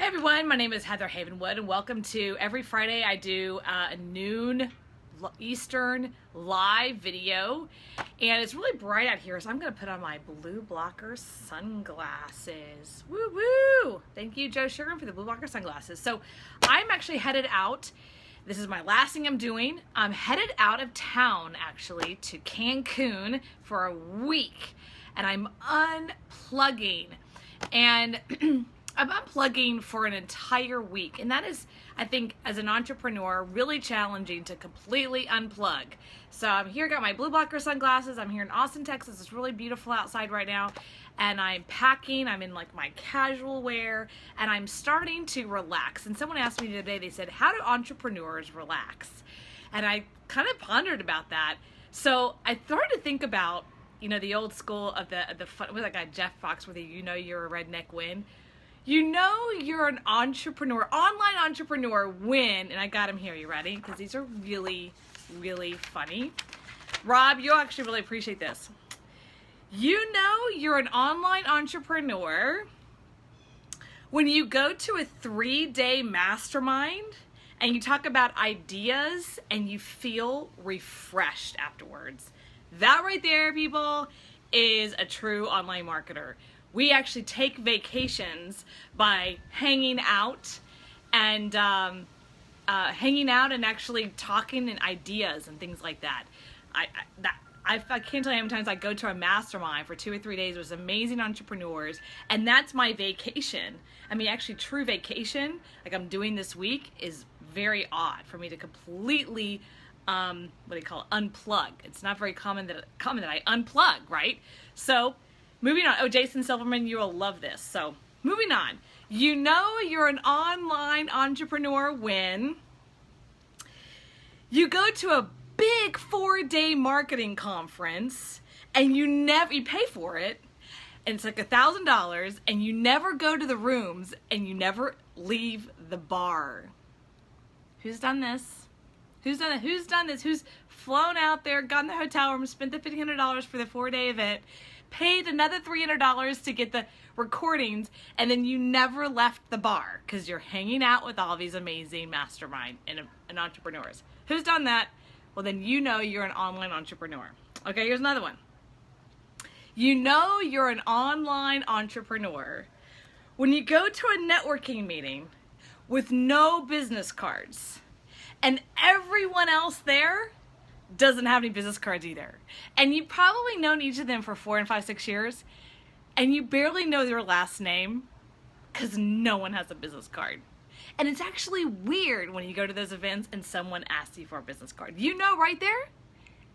Everyone, my name is Heather Havenwood and welcome to every Friday I do a noon Eastern live video, and it's really bright out here, so I'm going to put on my blue blocker sunglasses. Woo woo! Thank you, Joe Sugar, for the blue blocker sunglasses. So I'm actually headed out. This is my last thing I'm doing. I'm headed out of town actually to Cancun for a week, and I'm unplugging. And I'm unplugging for an entire week, and that is, I think, as an entrepreneur, really challenging to completely unplug. So I'm here, got my blue blocker sunglasses. I'm here in Austin, Texas. It's really beautiful outside right now, and I'm packing. I'm in like my casual wear, and I'm starting to relax. And someone asked me today, they said, how do entrepreneurs relax? And I kind of pondered about that. So I started to think about, you know, the old school of the fun, with that guy Jeff Foxworthy, you know you're a redneck when. You know you're an entrepreneur, online entrepreneur when, and I got them here, you ready? Because these are really, really funny. Rob, you'll actually really appreciate this. You know you're an online entrepreneur when you go to a 3-day mastermind and you talk about ideas and you feel refreshed afterwards. That right there, people, is a true online marketer. We actually take vacations by hanging out and actually talking and ideas and things like that. I can't tell you how many times I go to a mastermind for 2 or 3 days with amazing entrepreneurs, and that's my vacation. I mean, actually, true vacation, like I'm doing this week, is very odd for me to completely, unplug. It's not very common that I unplug, right? So, moving on. Oh, Jason Silverman, you will love this. So, moving on. You know you're an online entrepreneur when you go to a big 4-day marketing conference and you pay for it, and it's like $1,000, and you never go to the rooms and you never leave the bar. Who's done this? Who's done it? Who's done this? Who's flown out there, gotten the hotel room, spent the $1,500 for the 4-day event, paid another $300 to get the recordings, and then you never left the bar because you're hanging out with all these amazing mastermind and entrepreneurs? Who's done that? Well, then you know you're an online entrepreneur. Okay, here's another one. You know you're an online entrepreneur when you go to a networking meeting with no business cards, and everyone else there doesn't have any business cards either. And you've probably known each of them for 4 and 5, 6 years, and you barely know their last name because no one has a business card. And it's actually weird when you go to those events and someone asks you for a business card. You know right there,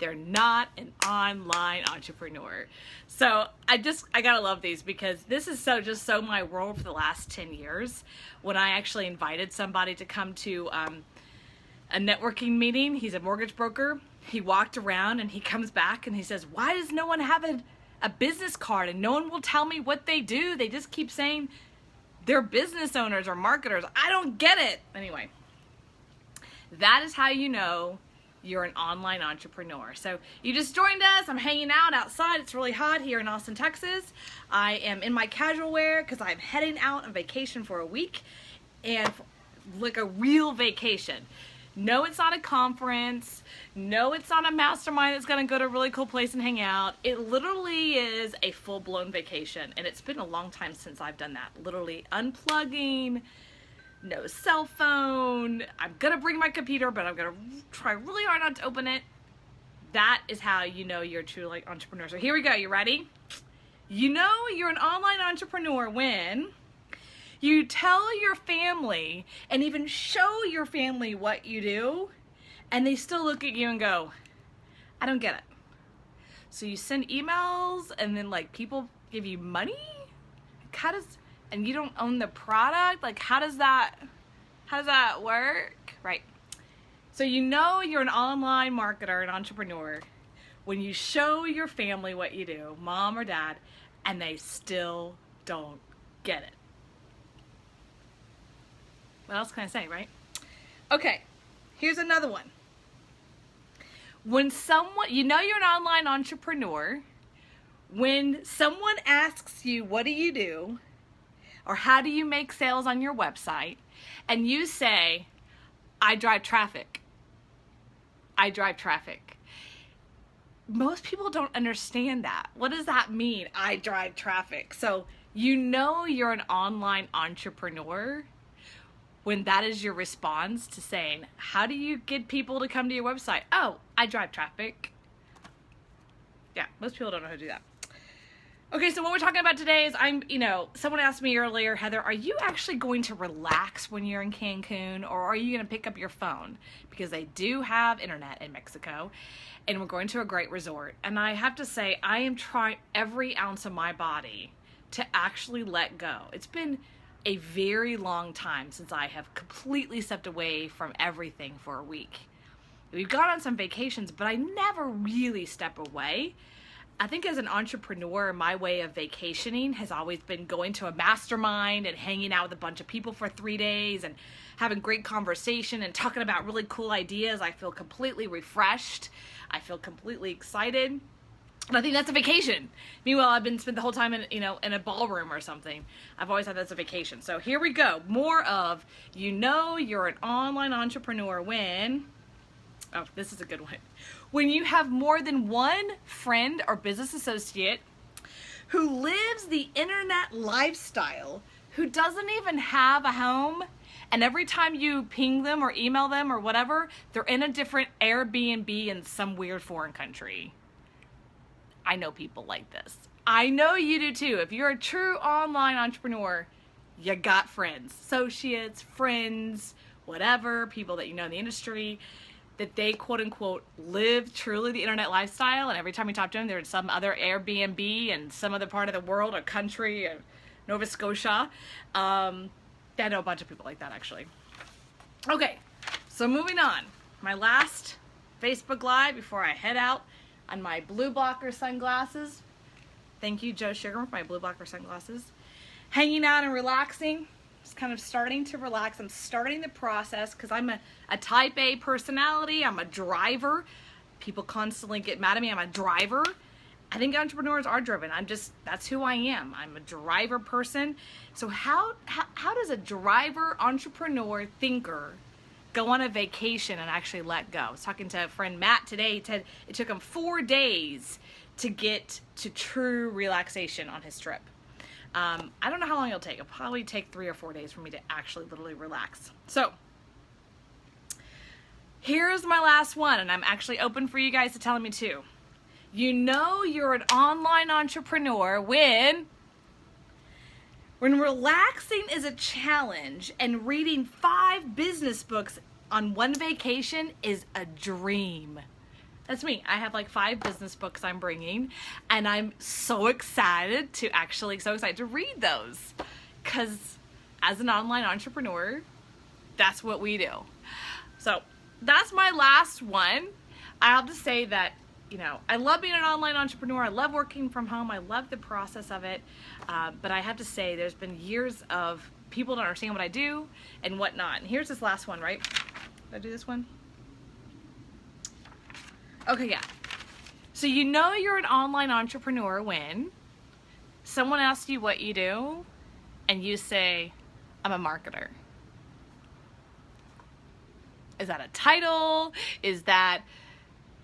they're not an online entrepreneur. So I gotta love these, because this is just so my world for the last 10 years. When I actually invited somebody to come to a networking meeting, he's a mortgage broker. He walked around and he comes back and he says, why does no one have a business card and no one will tell me what they do? They just keep saying they're business owners or marketers. I don't get it. Anyway, that is how you know you're an online entrepreneur. So you just joined us. I'm hanging out outside. It's really hot here in Austin, Texas. I am in my casual wear because I'm heading out on vacation for a week, and like a real vacation. No, it's not a conference. No, it's not a mastermind that's going to go to a really cool place and hang out. It literally is a full-blown vacation, and it's been a long time since I've done that. Literally unplugging, no cell phone. I'm going to bring my computer, but I'm going to try really hard not to open it. That is how you know you're a true entrepreneur. So here we go. You ready? You know you're an online entrepreneur when you tell your family and even show your family what you do, and they still look at you and go, I don't get it. So you send emails and then like people give you money? And you don't own the product? Like how does that work? Right. So you know you're an online marketer, an entrepreneur, when you show your family what you do, mom or dad, and they still don't get it. What else can I say, right? Okay, here's another one. When someone, you know you're an online entrepreneur when someone asks you, what do you do? or how do you make sales on your website, and you say, I drive traffic. I drive traffic. Most people don't understand that. What does that mean? I drive traffic. So you know you're an online entrepreneur when that is your response to saying, how do you get people to come to your website? Oh, I drive traffic. Yeah, most people don't know how to do that. Okay, so what we're talking about today is someone asked me earlier, Heather, are you actually going to relax when you're in Cancun, or are you going to pick up your phone? Because they do have internet in Mexico, and we're going to a great resort. And I have to say, I am trying every ounce of my body to actually let go. It's been a very long time since I have completely stepped away from everything for a week. We've gone on some vacations, but I never really step away. I think as an entrepreneur, my way of vacationing has always been going to a mastermind and hanging out with a bunch of people for 3 days and having great conversation and talking about really cool ideas. I feel completely refreshed. I feel completely excited. And I think that's a vacation. Meanwhile, I've been spent the whole time in a ballroom or something. I've always thought that's a vacation. So here we go. More of, you're an online entrepreneur when, oh, this is a good one. When you have more than one friend or business associate who lives the internet lifestyle, who doesn't even have a home, and every time you ping them or email them or whatever, they're in a different Airbnb in some weird foreign country. I know people like this. I know you do too. If you're a true online entrepreneur, you got friends, associates, friends, whatever, people that you know in the industry, that they quote unquote live truly the internet lifestyle, and every time you talk to them, they're in some other Airbnb in some other part of the world or country, or Nova Scotia. I know a bunch of people like that actually. Okay, so moving on. My last Facebook Live before I head out on my blue blocker sunglasses. Thank you, Joe Sugar, for my blue blocker sunglasses. Hanging out and relaxing. Just kind of starting to relax. I'm starting the process because I'm a type A personality. I'm a driver. People constantly get mad at me. I'm a driver. I think entrepreneurs are driven. That's who I am. I'm a driver person. So how does a driver, entrepreneur, thinker go on a vacation and actually let go? I was talking to a friend, Matt, today. He said it took him 4 days to get to true relaxation on his trip. I don't know how long it'll take. It'll probably take 3 or 4 days for me to actually literally relax. So here's my last one, and I'm actually open for you guys to tell me too. You're an online entrepreneur when relaxing is a challenge and reading 5 business books on one vacation is a dream. That's me. I have like 5 business books I'm bringing, and I'm so excited to read those, because as an online entrepreneur, that's what we do. So that's my last one. I have to say that, I love being an online entrepreneur. I love working from home. I love the process of it. But I have to say there's been years of people don't understand what I do and whatnot. And here's this last one, right? Did I do this one? Okay, yeah. So you're an online entrepreneur when someone asks you what you do and you say, I'm a marketer. Is that a title?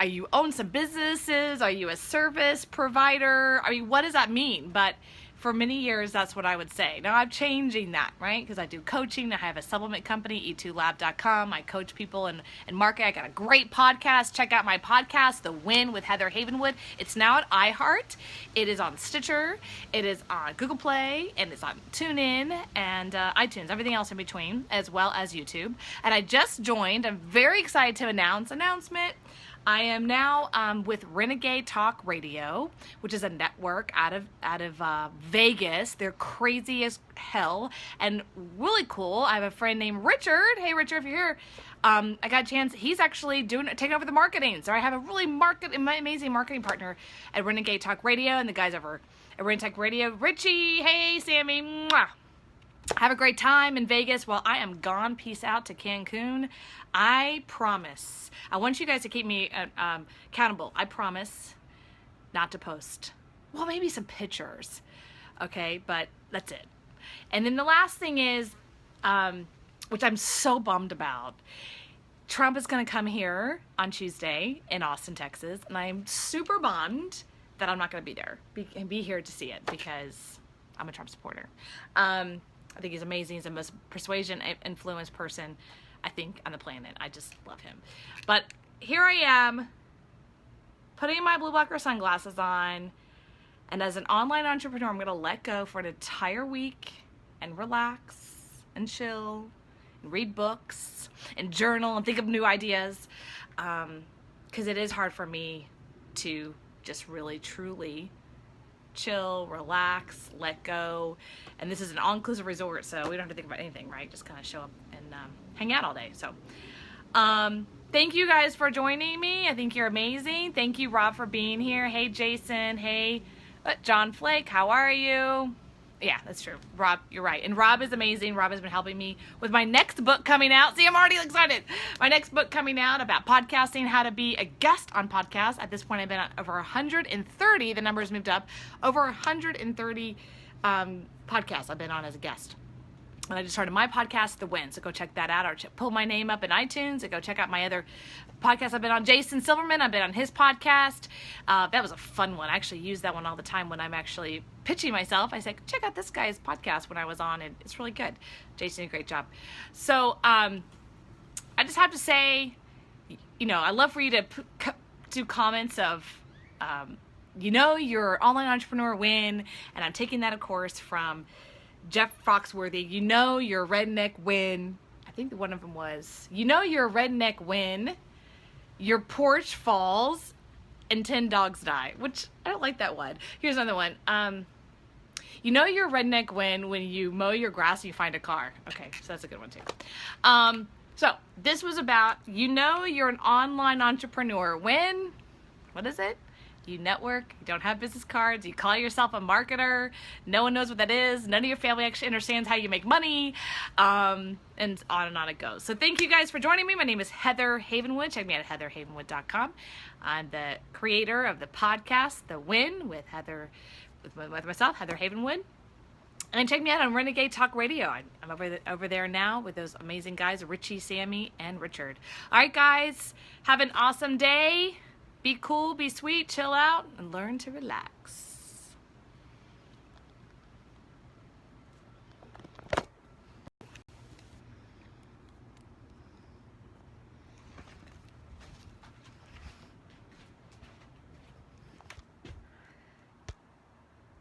Are you own some businesses? Are you a service provider? What does that mean? But for many years, that's what I would say. Now I'm changing that, right? Because I do coaching. I have a supplement company, e2lab.com. I coach people and market. I got a great podcast. Check out my podcast, The Win with Heather Havenwood. It's now at iHeart. It is on Stitcher. It is on Google Play, and it's on TuneIn and iTunes, everything else in between, as well as YouTube. And I just joined. I'm very excited to announcement. I am now with Renegade Talk Radio, which is a network out of Vegas. They're crazy as hell and really cool. I have a friend named Richard. Hey, Richard, if you're here, I got a chance. He's actually taking over the marketing. So I have a really amazing marketing partner at Renegade Talk Radio, and the guys over at Renegade Talk Radio. Richie, hey, Sammy, mwah. Have a great time in Vegas while I am gone. Peace out to Cancun. I promise. I want you guys to keep me accountable. I promise not to post. Well, maybe some pictures. Okay, but that's it. And then the last thing is, which I'm so bummed about, Trump is going to come here on Tuesday in Austin, Texas, and I'm super bummed that I'm not going to be there and be here to see it because I'm a Trump supporter. I think he's amazing. He's the most persuasion influence person, I think, on the planet. I just love him. But here I am, putting my blue blocker sunglasses on, and as an online entrepreneur, I'm going to let go for an entire week and relax and chill and read books and journal and think of new ideas, because it is hard for me to just really truly chill, relax, let go. And this is an all-inclusive resort, so we don't have to think about anything, right? Just kind of show up and hang out all day. So thank you guys for joining me. I think you're amazing. Thank you, Rob, for being here. Hey, Jason. Hey, John Flake, how are you? Yeah, that's true. Rob, you're right. And Rob is amazing. Rob has been helping me with my next book coming out. See, I'm already excited. My next book coming out about podcasting, how to be a guest on podcasts. At this point, I've been on over 130. The numbers moved up. Over 130 podcasts I've been on as a guest. And I just started my podcast, The Win. So go check that out, or pull my name up in iTunes and go check out my other podcasts I've been on. Jason Silverman, I've been on his podcast. That was a fun one. I actually use that one all the time when I'm actually pitching myself. I say, check out this guy's podcast when I was on, and it's really good. Jason did a great job. So I just have to say, I love for you to do comments of, your online entrepreneur win. And I'm taking that, of course, from Jeff Foxworthy. Your redneck win. I think one of them was, your redneck win, your porch falls, and 10 dogs die, which I don't like that one. Here's another one. Your redneck win when you mow your grass and you find a car. Okay, so that's a good one too. So this was about, you're an online entrepreneur when, what is it? You network, you don't have business cards, you call yourself a marketer, no one knows what that is, none of your family actually understands how you make money, and on it goes. So thank you guys for joining me. My name is Heather Havenwood. Check me out at heatherhavenwood.com. I'm the creator of the podcast, The Win, with myself, Heather Havenwood. And check me out on Renegade Talk Radio. I'm over there now with those amazing guys, Richie, Sammy, and Richard. All right, guys, have an awesome day. Be cool, be sweet, chill out, and learn to relax.